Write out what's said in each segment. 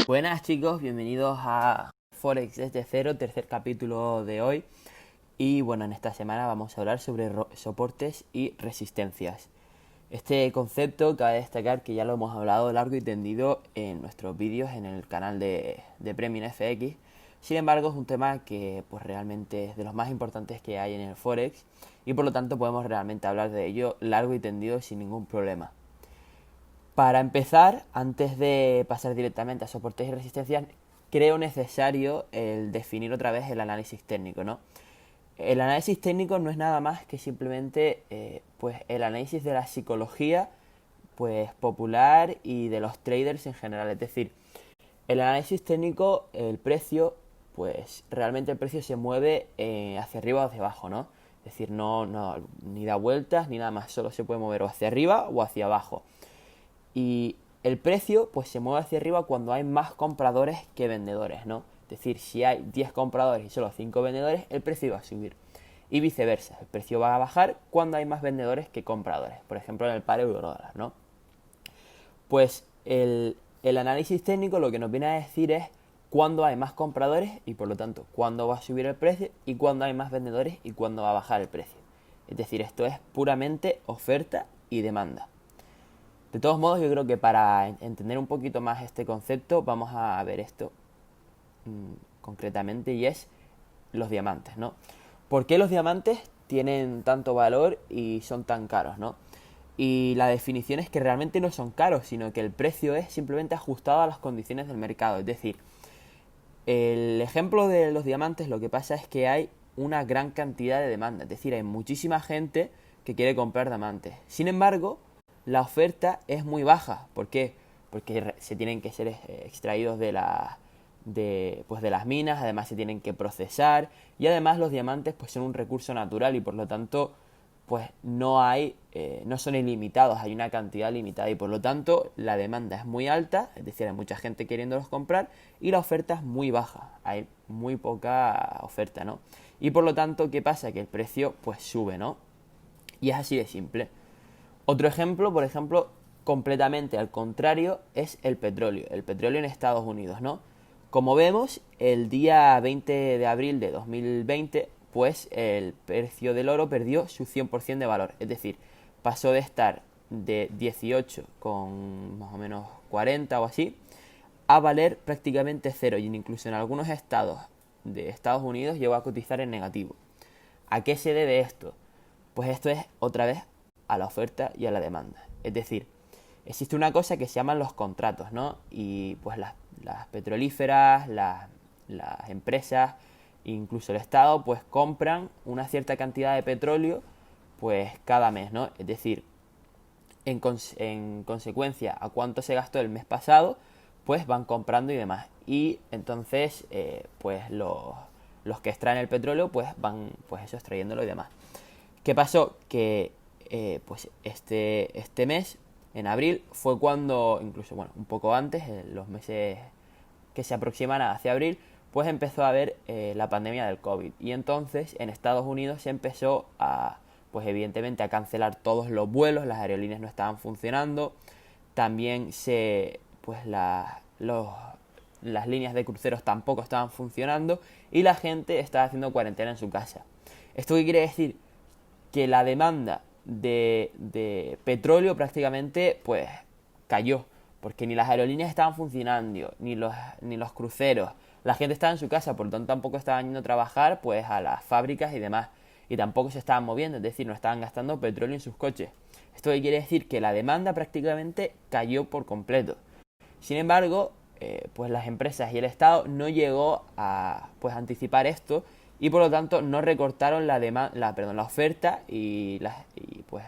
Buenas chicos, bienvenidos a Forex desde cero, tercer capítulo de hoy. Y bueno, en esta semana vamos a hablar sobre soportes y resistencias. Este concepto cabe destacar que ya lo hemos hablado largo y tendido en nuestros vídeos en el canal de Premium FX. Sin embargo, es un tema que pues realmente es de los más importantes que hay en el Forex y por lo tanto podemos realmente hablar de ello largo y tendido sin ningún problema. Para empezar, antes de pasar directamente a soportes y resistencias, creo necesario el definir otra vez el análisis técnico, ¿no? El análisis técnico no es nada más que simplemente pues el análisis de la psicología pues popular y de los traders en general. Es decir, el análisis técnico, el precio, pues realmente el precio se mueve hacia arriba o hacia abajo, ¿no? Es decir, no ni da vueltas ni nada más, solo se puede mover o hacia arriba o hacia abajo. Y el precio pues se mueve hacia arriba cuando hay más compradores que vendedores, ¿no? Es decir, si hay 10 compradores y solo 5 vendedores, el precio va a subir. Y viceversa, el precio va a bajar cuando hay más vendedores que compradores. Por ejemplo, en el par euro-dólar, ¿no? Pues el análisis técnico lo que nos viene a decir es cuándo hay más compradores y por lo tanto cuándo va a subir el precio y cuándo hay más vendedores y cuándo va a bajar el precio. Es decir, esto es puramente oferta y demanda. De todos modos, yo creo que para entender un poquito más este concepto vamos a ver esto concretamente, y es los diamantes, ¿no? ¿Por qué los diamantes tienen tanto valor y son tan caros, ¿no? Y la definición es que realmente no son caros, sino que el precio es simplemente ajustado a las condiciones del mercado. Es decir, el ejemplo de los diamantes, lo que pasa es que hay una gran cantidad de demanda. Es decir, hay muchísima gente que quiere comprar diamantes. Sin embargo, la oferta es muy baja. ¿Por qué? Porque se tienen que ser extraídos de las minas, además se tienen que procesar y además los diamantes pues son un recurso natural y por lo tanto pues no son ilimitados, hay una cantidad limitada y por lo tanto la demanda es muy alta, es decir, hay mucha gente queriéndolos comprar y la oferta es muy baja, hay muy poca oferta, ¿no? Y por lo tanto, ¿qué pasa? Que el precio pues sube, ¿no? Y es así de simple. Otro ejemplo, por ejemplo, completamente al contrario, es el petróleo en Estados Unidos, ¿no? Como vemos, el día 20 de abril de 2020, pues el precio del oro perdió su 100% de valor. Es decir, pasó de estar de 18 con más o menos 40 o así, a valer prácticamente cero. Y incluso en algunos estados de Estados Unidos llegó a cotizar en negativo. ¿A qué se debe esto? Pues esto es otra vez a la oferta y a la demanda. Es decir, existe una cosa que se llaman los contratos, ¿no? Y pues las petrolíferas, las empresas, incluso el Estado, pues compran una cierta cantidad de petróleo pues cada mes, ¿no? Es decir, en consecuencia a cuánto se gastó el mes pasado, pues van comprando y demás. Y entonces, pues los que extraen el petróleo, pues van pues eso, extrayéndolo y demás. ¿Qué pasó? Que pues este mes, en abril, fue cuando, incluso bueno, un poco antes, en los meses que se aproximan hacia abril, pues empezó a haber la pandemia del COVID. Y entonces en Estados Unidos se empezó a, pues evidentemente, a cancelar todos los vuelos, las aerolíneas no estaban funcionando, también pues las líneas de cruceros tampoco estaban funcionando y la gente estaba haciendo cuarentena en su casa. ¿Esto qué quiere decir? Que la demanda de petróleo prácticamente pues cayó, porque ni las aerolíneas estaban funcionando, ni los cruceros, la gente estaba en su casa, por lo tanto tampoco estaban yendo a trabajar pues a las fábricas y demás, y tampoco se estaban moviendo, es decir, no estaban gastando petróleo en sus coches. Esto quiere decir que la demanda prácticamente cayó por completo. Sin embargo, pues las empresas y el Estado no llegó a pues anticipar esto y por lo tanto no recortaron la oferta y pues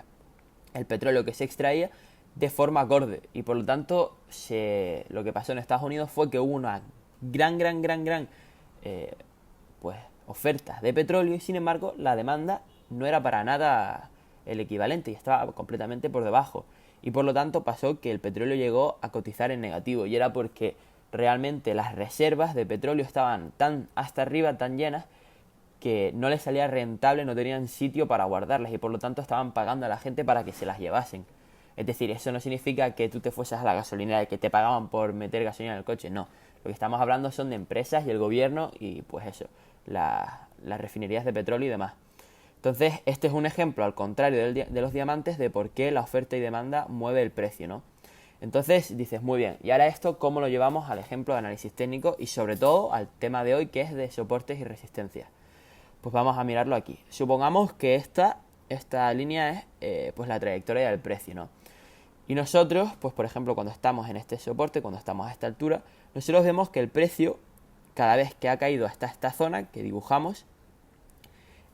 el petróleo que se extraía de forma acorde y por lo tanto lo que pasó en Estados Unidos fue que hubo una gran pues oferta de petróleo y sin embargo la demanda no era para nada el equivalente y estaba completamente por debajo y por lo tanto pasó que el petróleo llegó a cotizar en negativo y era porque realmente las reservas de petróleo estaban tan hasta arriba, tan llenas, que no les salía rentable, no tenían sitio para guardarlas y por lo tanto estaban pagando a la gente para que se las llevasen. Es decir, eso no significa que tú te fueses a la gasolinera y que te pagaban por meter gasolina en el coche, no. Lo que estamos hablando son de empresas y el gobierno y pues eso, las refinerías de petróleo y demás. Entonces, este es un ejemplo, al contrario de los diamantes, de por qué la oferta y demanda mueve el precio, ¿no? Entonces dices, muy bien, y ahora esto, ¿cómo lo llevamos al ejemplo de análisis técnico y sobre todo al tema de hoy, que es de soportes y resistencias? Pues vamos a mirarlo aquí. Supongamos que esta línea es pues la trayectoria del precio, ¿no? Y nosotros, pues por ejemplo, cuando estamos en este soporte, cuando estamos a esta altura, nosotros vemos que el precio, cada vez que ha caído hasta esta zona que dibujamos,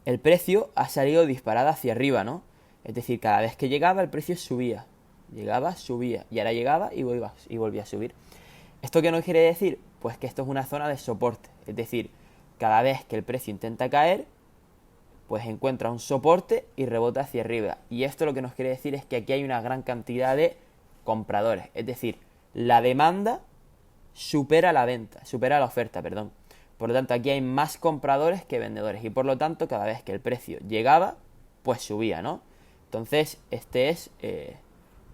el precio ha salido disparado hacia arriba, ¿no? Es decir, cada vez que llegaba el precio subía. Llegaba, subía. Y ahora llegaba y volvía a subir. ¿Esto qué nos quiere decir? Pues que esto es una zona de soporte. Es decir, cada vez que el precio intenta caer, pues encuentra un soporte y rebota hacia arriba. Y esto lo que nos quiere decir es que aquí hay una gran cantidad de compradores. Es decir, la demanda supera la oferta, perdón. Por lo tanto, aquí hay más compradores que vendedores y por lo tanto, cada vez que el precio llegaba, pues subía, ¿no? Entonces, este es,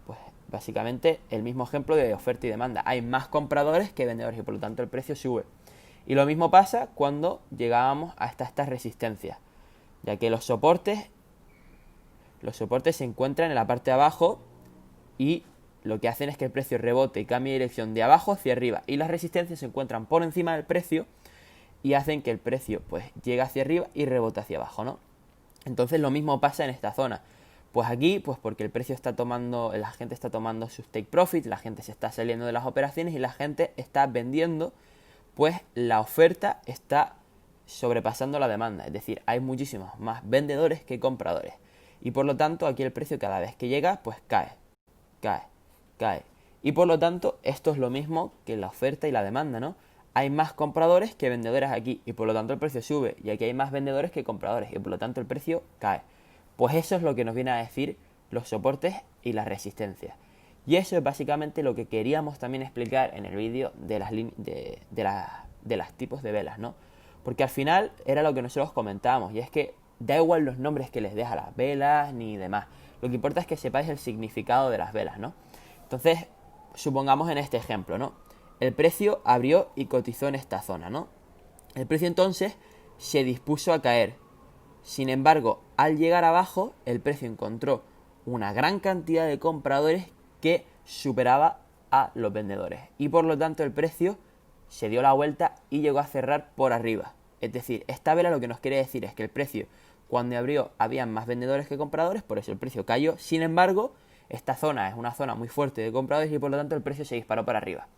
pues básicamente el mismo ejemplo de oferta y demanda. Hay más compradores que vendedores y por lo tanto el precio sube. Y lo mismo pasa cuando llegábamos hasta estas resistencias, ya que los soportes se encuentran en la parte de abajo y lo que hacen es que el precio rebote y cambie de dirección de abajo hacia arriba. Y las resistencias se encuentran por encima del precio y hacen que el precio pues llegue hacia arriba y rebote hacia abajo, ¿no? Entonces lo mismo pasa en esta zona. Pues aquí, pues porque el precio está tomando, la gente está tomando sus take profit, la gente se está saliendo de las operaciones y la gente está vendiendo, pues la oferta está sobrepasando la demanda. Es decir, hay muchísimos más vendedores que compradores. Y por lo tanto, aquí el precio cada vez que llega, pues cae, cae, cae. Y por lo tanto, esto es lo mismo que la oferta y la demanda, ¿no? Hay más compradores que vendedores aquí y por lo tanto el precio sube. Y aquí hay más vendedores que compradores y por lo tanto el precio cae. Pues eso es lo que nos viene a decir los soportes y las resistencias. Y eso es básicamente lo que queríamos también explicar en el vídeo de las tipos de velas, ¿no? Porque al final era lo que nosotros comentábamos y es que da igual los nombres que les des a las velas ni demás. Lo que importa es que sepáis el significado de las velas, ¿no? Entonces, supongamos en este ejemplo, ¿no? El precio abrió y cotizó en esta zona, ¿no? El precio entonces se dispuso a caer. Sin embargo, al llegar abajo, el precio encontró una gran cantidad de compradores que superaba a los vendedores. Y por lo tanto el precio se dio la vuelta y llegó a cerrar por arriba. Es decir, esta vela lo que nos quiere decir es que el precio, cuando abrió, había más vendedores que compradores, por eso el precio cayó. Sin embargo, esta zona es una zona muy fuerte de compradores y por lo tanto el precio se disparó para arriba.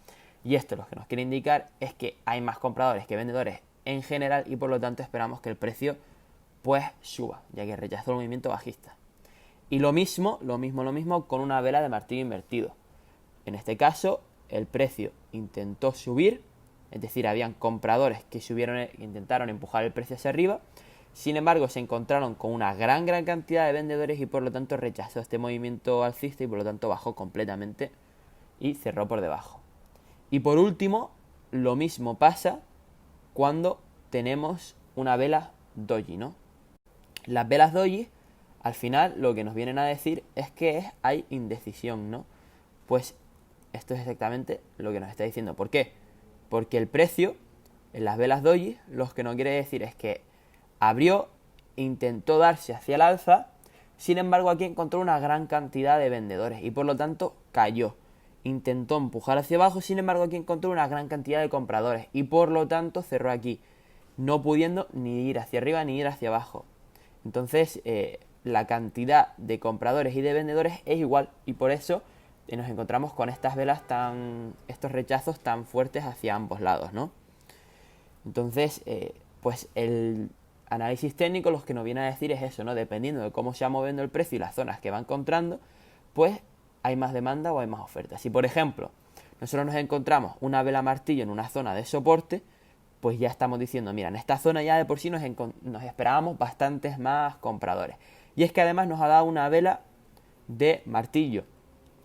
Y esto lo que nos quiere indicar es que hay más compradores que vendedores en general y por lo tanto esperamos que el precio pues suba, ya que rechazó el movimiento bajista. Y lo mismo con una vela de martillo invertido. En este caso, el precio intentó subir, es decir, habían compradores que intentaron empujar el precio hacia arriba. Sin embargo, se encontraron con una gran cantidad de vendedores y por lo tanto rechazó este movimiento alcista y por lo tanto bajó completamente y cerró por debajo. Y por último, lo mismo pasa cuando tenemos una vela doji, ¿no? Las velas doji, al final, lo que nos vienen a decir es que hay indecisión, ¿no? Pues esto es exactamente lo que nos está diciendo. ¿Por qué? Porque el precio en las velas doji, lo que nos quiere decir es que abrió, intentó darse hacia el alza, sin embargo aquí encontró una gran cantidad de vendedores y por lo tanto cayó. Intentó empujar hacia abajo, sin embargo aquí encontró una gran cantidad de compradores y por lo tanto cerró aquí, no pudiendo ni ir hacia arriba ni ir hacia abajo. Entonces la cantidad de compradores y de vendedores es igual y por eso nos encontramos con estas velas estos rechazos tan fuertes hacia ambos lados, ¿no? Entonces, pues el análisis técnico lo que nos viene a decir es eso, ¿no? Dependiendo de cómo se va moviendo el precio y las zonas que va encontrando, pues hay más demanda o hay más oferta. Si por ejemplo nosotros nos encontramos una vela martillo en una zona de soporte, pues ya estamos diciendo, mira, en esta zona ya de por sí nos esperábamos bastantes más compradores. Y es que además nos ha dado una vela de martillo,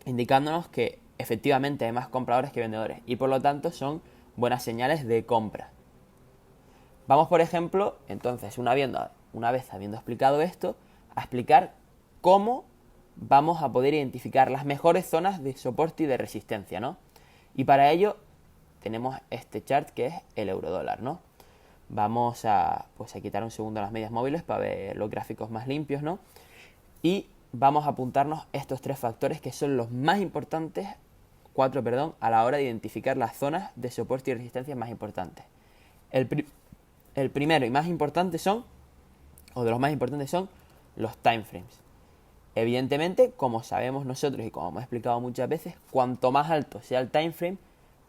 indicándonos que efectivamente hay más compradores que vendedores y por lo tanto son buenas señales de compra. Vamos, por ejemplo, entonces, una vez habiendo explicado esto, a explicar cómo vamos a poder identificar las mejores zonas de soporte y de resistencia, ¿no? Y para ello tenemos este chart que es el eurodólar, ¿no? Vamos a quitar un segundo las medias móviles para ver los gráficos más limpios, ¿no? Y vamos a apuntarnos estos tres factores que son los más importantes, a la hora de identificar las zonas de soporte y resistencia más importantes. El primero y más importante son, o de los más importantes son, los timeframes. Evidentemente, como sabemos nosotros y como hemos explicado muchas veces, cuanto más alto sea el timeframe,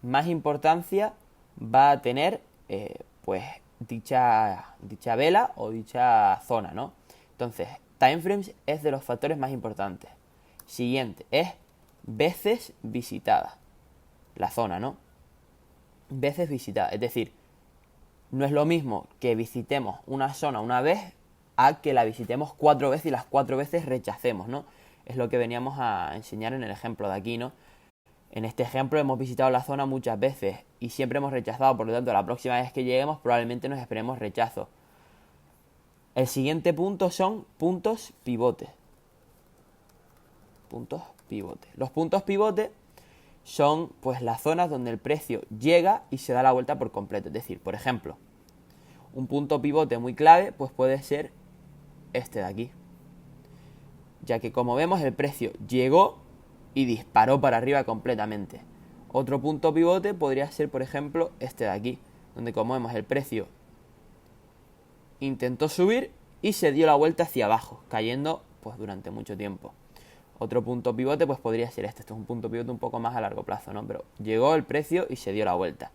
más importancia va a tener pues dicha vela o dicha zona, ¿no? Entonces, timeframes es de los factores más importantes. Siguiente es veces visitada. La zona, ¿no? Veces visitada. Es decir, no es lo mismo que visitemos una zona una vez a que la visitemos 4 veces y las 4 veces rechacemos, ¿no? Es lo que veníamos a enseñar en el ejemplo de aquí, ¿no? En este ejemplo hemos visitado la zona muchas veces y siempre hemos rechazado, por lo tanto la próxima vez que lleguemos probablemente nos esperemos rechazo. El siguiente punto son puntos pivote. Puntos pivote. Los puntos pivote son pues las zonas donde el precio llega y se da la vuelta por completo. Es decir, por ejemplo, un punto pivote muy clave pues puede ser este de aquí. Ya que como vemos el precio llegó y disparó para arriba completamente. Otro punto pivote podría ser, por ejemplo, este de aquí, donde como vemos el precio intentó subir y se dio la vuelta hacia abajo, cayendo pues durante mucho tiempo. Otro punto pivote pues podría ser este. Esto es un punto pivote un poco más a largo plazo, ¿no? Pero llegó el precio y se dio la vuelta.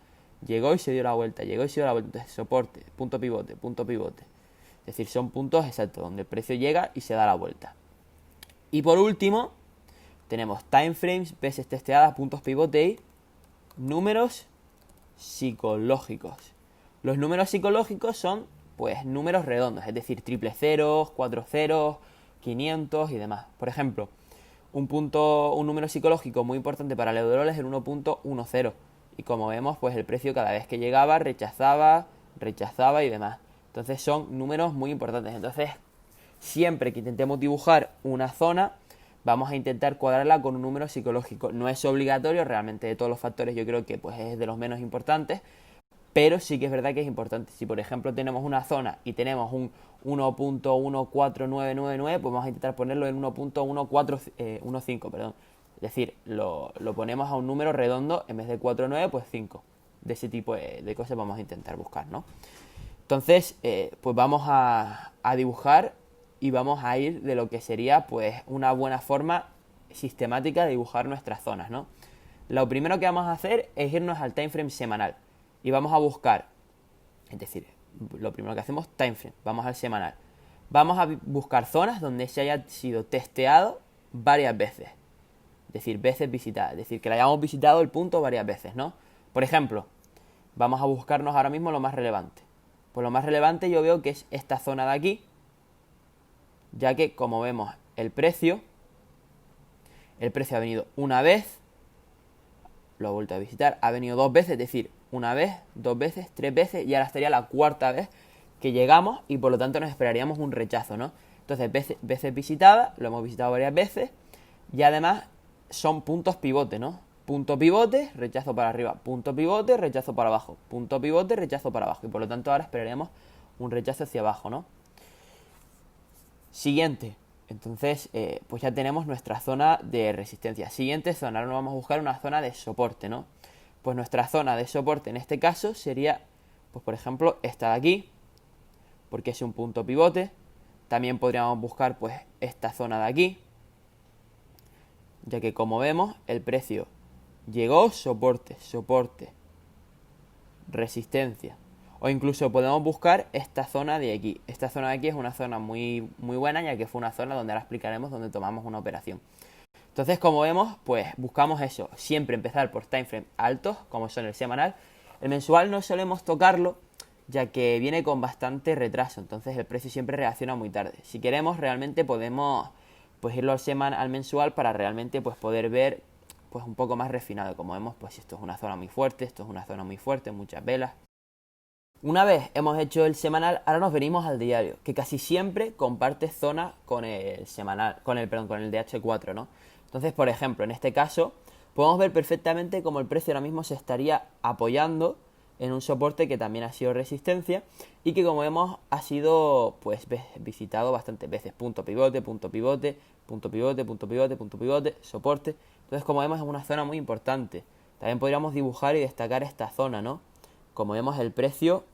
Llegó y se dio la vuelta, llegó y se dio la vuelta. Entonces, soporte, punto pivote, punto pivote. Es decir, son puntos exactos donde el precio llega y se da la vuelta. Y por último, tenemos timeframes, veces testeadas, puntos pivote y números psicológicos. Los números psicológicos son pues números redondos, es decir, triple ceros, 4 ceros, 500 y demás. Por ejemplo, un número psicológico muy importante para el eurodólar es el 1.10. Y como vemos, pues el precio cada vez que llegaba rechazaba y demás. Entonces son números muy importantes. Entonces, siempre que intentemos dibujar una zona, vamos a intentar cuadrarla con un número psicológico. No es obligatorio, realmente de todos los factores yo creo que pues es de los menos importantes, pero sí que es verdad que es importante. Si por ejemplo tenemos una zona y tenemos un 1.14999, pues vamos a intentar ponerlo en 1.1415, perdón. Es decir, lo ponemos a un número redondo en vez de 49, pues 5. De ese tipo de cosas vamos a intentar buscar, ¿no? Entonces, pues vamos a dibujar y vamos a ir de lo que sería pues una buena forma sistemática de dibujar nuestras zonas, ¿no? Lo primero que vamos a hacer es irnos al timeframe semanal y vamos a buscar, es decir, lo primero que hacemos, timeframe, vamos al semanal. Vamos a buscar zonas donde se haya sido testeado varias veces, es decir, veces visitadas, es decir, que la hayamos visitado el punto varias veces, ¿no? Por ejemplo, vamos a buscarnos ahora mismo lo más relevante. Pues lo más relevante yo veo que es esta zona de aquí, ya que como vemos el precio ha venido una vez, lo ha vuelto a visitar, ha venido 2 veces, es decir, una vez, 2 veces, 3 veces y ahora estaría la cuarta vez que llegamos y por lo tanto nos esperaríamos un rechazo, ¿no? Entonces veces visitadas, lo hemos visitado varias veces y además son puntos pivote, ¿no? Punto pivote, rechazo para arriba, punto pivote, rechazo para abajo, punto pivote, rechazo para abajo y por lo tanto ahora esperaríamos un rechazo hacia abajo, ¿no? Siguiente, entonces pues ya tenemos nuestra zona de resistencia. Siguiente zona, ahora nos vamos a buscar una zona de soporte, ¿no? Pues nuestra zona de soporte en este caso sería, pues por ejemplo, esta de aquí, porque es un punto pivote. También podríamos buscar pues esta zona de aquí, ya que como vemos el precio llegó, soporte, resistencia. O incluso podemos buscar esta zona de aquí. Esta zona de aquí es una zona muy, muy buena, ya que fue una zona donde ahora explicaremos donde tomamos una operación. Entonces, como vemos, pues buscamos eso. Siempre empezar por timeframe altos, como son el semanal. El mensual no solemos tocarlo, ya que viene con bastante retraso. Entonces el precio siempre reacciona muy tarde. Si queremos, realmente podemos pues irlo al mensual para realmente pues poder ver pues un poco más refinado. Como vemos, pues esto es una zona muy fuerte, esto es una zona muy fuerte, muchas velas. Una vez hemos hecho el semanal, ahora nos venimos al diario, que casi siempre comparte zona con el semanal, con el DH4, ¿no? Entonces, por ejemplo, en este caso, podemos ver perfectamente cómo el precio ahora mismo se estaría apoyando en un soporte que también ha sido resistencia y que, como vemos, ha sido pues visitado bastantes veces. Punto pivote, punto pivote, punto pivote, punto pivote, punto pivote, soporte. Entonces, como vemos, es una zona muy importante. También podríamos dibujar y destacar esta zona, ¿no? Como vemos, el precio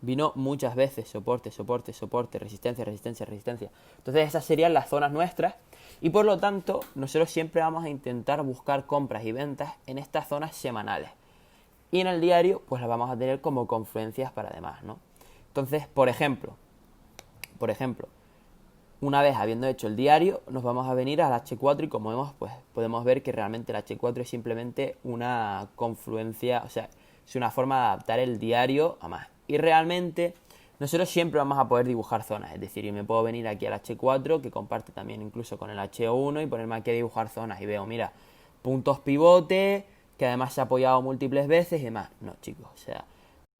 vino muchas veces, soporte, soporte, soporte, resistencia, resistencia, resistencia. Entonces esas serían las zonas nuestras y por lo tanto nosotros siempre vamos a intentar buscar compras y ventas en estas zonas semanales. Y en el diario pues las vamos a tener como confluencias para demás, ¿no? Entonces, por ejemplo, una vez habiendo hecho el diario, nos vamos a venir al H4 y como vemos, pues podemos ver que realmente el H4 es simplemente una confluencia, o sea, es una forma de adaptar el diario a más. Y realmente nosotros siempre vamos a poder dibujar zonas, es decir, yo me puedo venir aquí al H4, que comparte también incluso con el H1, y ponerme aquí a dibujar zonas y veo, mira, puntos pivote, que además se ha apoyado múltiples veces y demás. No, chicos, o sea,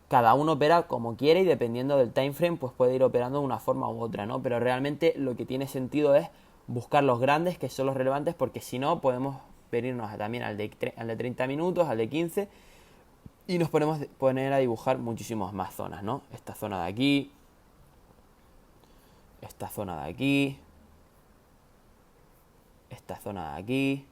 cada uno opera como quiere y dependiendo del time frame pues puede ir operando de una forma u otra, ¿no? Pero realmente lo que tiene sentido es buscar los grandes que son los relevantes porque si no podemos venirnos también al de 30 minutos, al de 15 y nos podemos poner a dibujar muchísimas más zonas, ¿no? Esta zona de aquí, esta zona de aquí, esta zona de aquí.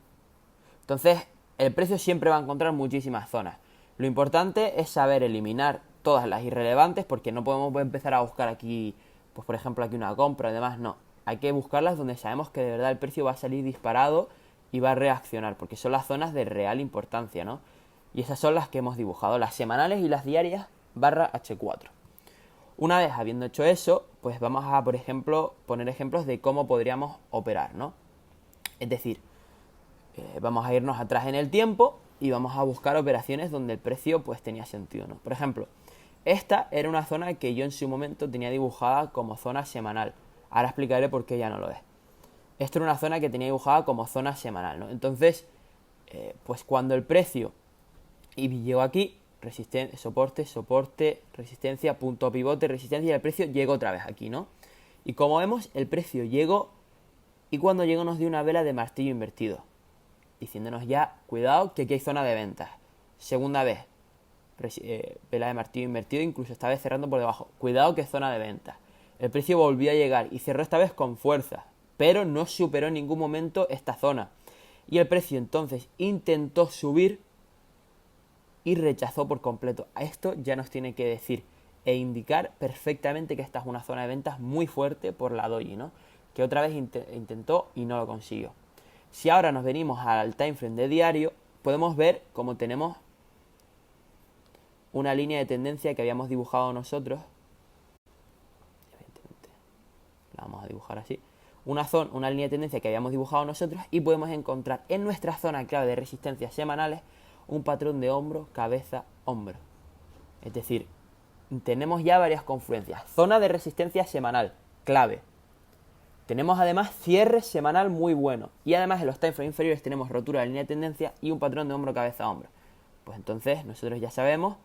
Entonces, el precio siempre va a encontrar muchísimas zonas. Lo importante es saber eliminar todas las irrelevantes porque no podemos empezar a buscar aquí, pues por ejemplo aquí una compra y demás, no. Hay que buscarlas donde sabemos que de verdad el precio va a salir disparado y va a reaccionar porque son las zonas de real importancia, ¿no? Y esas son las que hemos dibujado, las semanales y las diarias barra H4. Una vez habiendo hecho eso, pues vamos a, por ejemplo, poner ejemplos de cómo podríamos operar, ¿no? Es decir, vamos a irnos atrás en el tiempo y vamos a buscar operaciones donde el precio pues tenía sentido, ¿no? Por ejemplo, esta era una zona que yo en su momento tenía dibujada como zona semanal. Ahora explicaré por qué ya no lo es. Esta era una zona que tenía dibujada como zona semanal, ¿no? Entonces, pues cuando el precio y llegó aquí, soporte, soporte, resistencia, punto pivote, resistencia y el precio llegó otra vez aquí, ¿no? Y como vemos, el precio llegó y cuando llegó nos dio una vela de martillo invertido diciéndonos ya, cuidado, que aquí hay zona de ventas. Segunda vez, vela de martillo invertido, incluso esta vez cerrando por debajo. Cuidado que es zona de ventas. El precio volvió a llegar y cerró esta vez con fuerza, pero no superó en ningún momento esta zona. Y el precio entonces intentó subir y rechazó por completo. A esto ya nos tiene que decir e indicar perfectamente que esta es una zona de ventas muy fuerte por la doji, ¿no? Que otra vez intentó y no lo consiguió. Si ahora nos venimos al timeframe de diario, podemos ver cómo tenemos una línea de tendencia que habíamos dibujado nosotros. Evidentemente, la vamos a dibujar así. Una línea de tendencia que habíamos dibujado nosotros y podemos encontrar en nuestra zona clave de resistencias semanales un patrón de hombro, cabeza, hombro. Es decir, tenemos ya varias confluencias. Zona de resistencia semanal, clave. Tenemos además cierre semanal muy bueno. Y además en los timeframes inferiores tenemos rotura de línea de tendencia y un patrón de hombro, cabeza, hombro. Pues entonces nosotros ya sabemos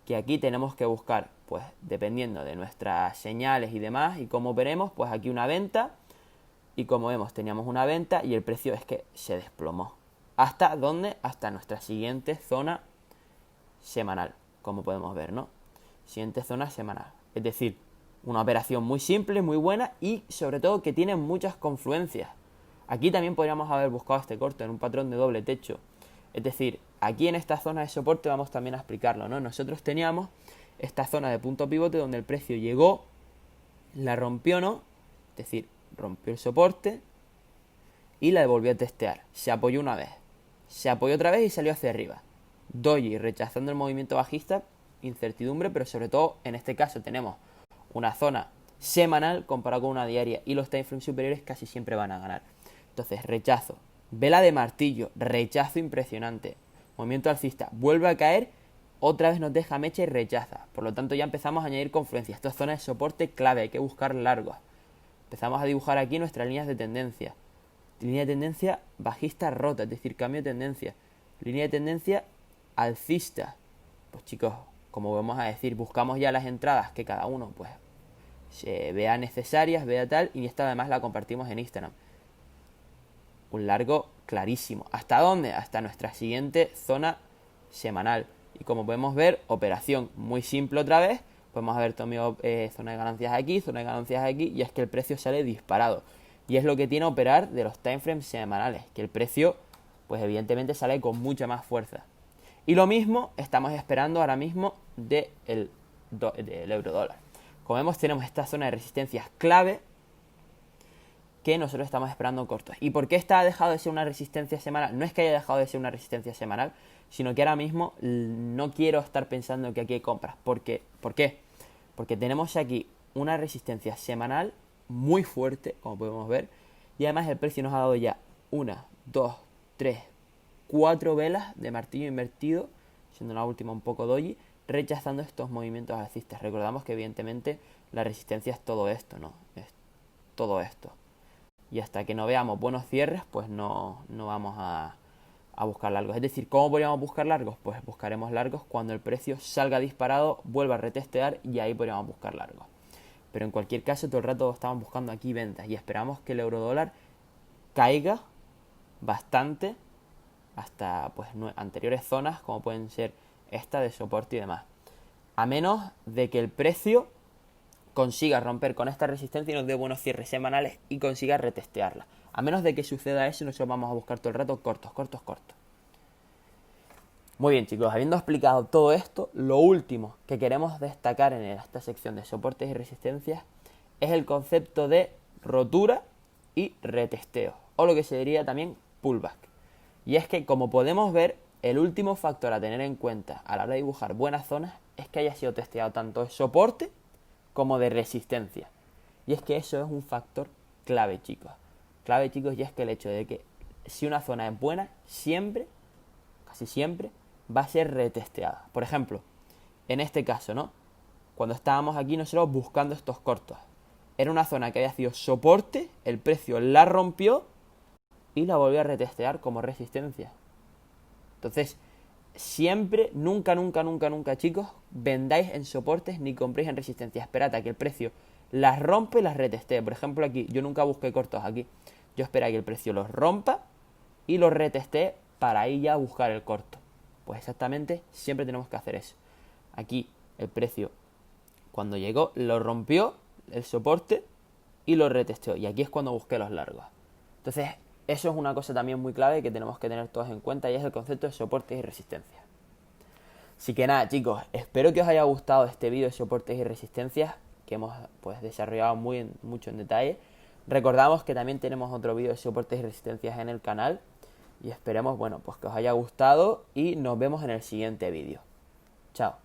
que aquí tenemos que buscar, pues dependiendo de nuestras señales y demás y cómo veremos, pues aquí una venta. Y como vemos teníamos una venta y el precio es que se desplomó. ¿Hasta dónde? Hasta nuestra siguiente zona semanal, como podemos ver, ¿no? Siguiente zona semanal. Es decir, una operación muy simple, muy buena y sobre todo que tiene muchas confluencias. Aquí también podríamos haber buscado este corte en un patrón de doble techo. Es decir, aquí en esta zona de soporte vamos también a explicarlo, ¿no? Nosotros teníamos esta zona de punto pivote donde el precio llegó, la rompió, ¿no? Es decir, rompió el soporte y la volvió a testear. Se apoyó una vez, se apoyó otra vez y salió hacia arriba. Doji rechazando el movimiento bajista, incertidumbre, pero sobre todo en este caso tenemos una zona semanal comparado con una diaria y los timeframes superiores casi siempre van a ganar. Entonces, rechazo, vela de martillo, rechazo impresionante, movimiento alcista, vuelve a caer, otra vez nos deja mecha y rechaza. Por lo tanto ya empezamos a añadir confluencias. Esta zona de soporte clave, hay que buscar largos. Empezamos a dibujar aquí nuestras líneas de tendencia. Línea de tendencia bajista rota, es decir, cambio de tendencia. Línea de tendencia alcista. Pues chicos, como vamos a decir, buscamos ya las entradas que cada uno pues se vea necesarias, vea tal, y esta además la compartimos en Instagram. Un largo clarísimo. ¿Hasta dónde? Hasta nuestra siguiente zona semanal. Y como podemos ver, operación muy simple otra vez. Podemos haber tomado zona de ganancias aquí, zona de ganancias aquí, y es que el precio sale disparado. Y es lo que tiene operar de los timeframes semanales, que el precio, pues evidentemente sale con mucha más fuerza. Y lo mismo estamos esperando ahora mismo del euro dólar. Como vemos, tenemos esta zona de resistencias clave que nosotros estamos esperando cortos. ¿Y por qué esta ha dejado de ser una resistencia semanal? No es que haya dejado de ser una resistencia semanal, sino que ahora mismo no quiero estar pensando que aquí hay compras. ¿Por qué? Porque tenemos aquí una resistencia semanal muy fuerte, como podemos ver, y además el precio nos ha dado ya 1, 2, 3, 4 velas de martillo invertido, siendo la última un poco doji, rechazando estos movimientos alcistas. Recordamos que evidentemente la resistencia es todo esto, ¿no? Es todo esto. Y hasta que no veamos buenos cierres, pues no vamos a buscar largos. Es decir, ¿cómo podríamos buscar largos? Pues buscaremos largos cuando el precio salga disparado, vuelva a retestear y ahí podríamos buscar largos. Pero en cualquier caso, todo el rato estamos buscando aquí ventas y esperamos que el euro dólar caiga bastante hasta pues anteriores zonas, como pueden ser esta de soporte y demás. A menos de que el precio consiga romper con esta resistencia y nos dé buenos cierres semanales y consiga retestearla. A menos de que suceda eso, nosotros vamos a buscar todo el rato cortos. Muy bien, chicos, habiendo explicado todo esto, lo último que queremos destacar en esta sección de soportes y resistencias es el concepto de rotura y retesteo, o lo que se diría también pullback. Y es que, como podemos ver, el último factor a tener en cuenta a la hora de dibujar buenas zonas es que haya sido testeado tanto de soporte como de resistencia. Y es que eso es un factor clave, chicos. Y es que el hecho de que si una zona es buena, siempre, casi siempre, va a ser retesteada. Por ejemplo, en este caso, ¿no? Cuando estábamos aquí nosotros buscando estos cortos, era una zona que había sido soporte, el precio la rompió y la volvió a retestear como resistencia. Entonces, siempre, nunca, chicos, vendáis en soportes ni compréis en resistencia. Esperad a que el precio las rompe y las retestee. Por ejemplo, aquí, yo nunca busqué cortos aquí. Yo esperé a que el precio los rompa y los retestee para ahí ya buscar el corto. Pues exactamente, siempre tenemos que hacer eso. Aquí, el precio, cuando llegó, lo rompió, el soporte, y lo retesteó. Y aquí es cuando busqué los largos. Entonces, eso es una cosa también muy clave que tenemos que tener todos en cuenta y es el concepto de soportes y resistencias. Así que nada, chicos, espero que os haya gustado este vídeo de soportes y resistencias que hemos pues desarrollado mucho en detalle. Recordamos que también tenemos otro vídeo de soportes y resistencias en el canal y esperemos, bueno, pues que os haya gustado y nos vemos en el siguiente vídeo. Chao.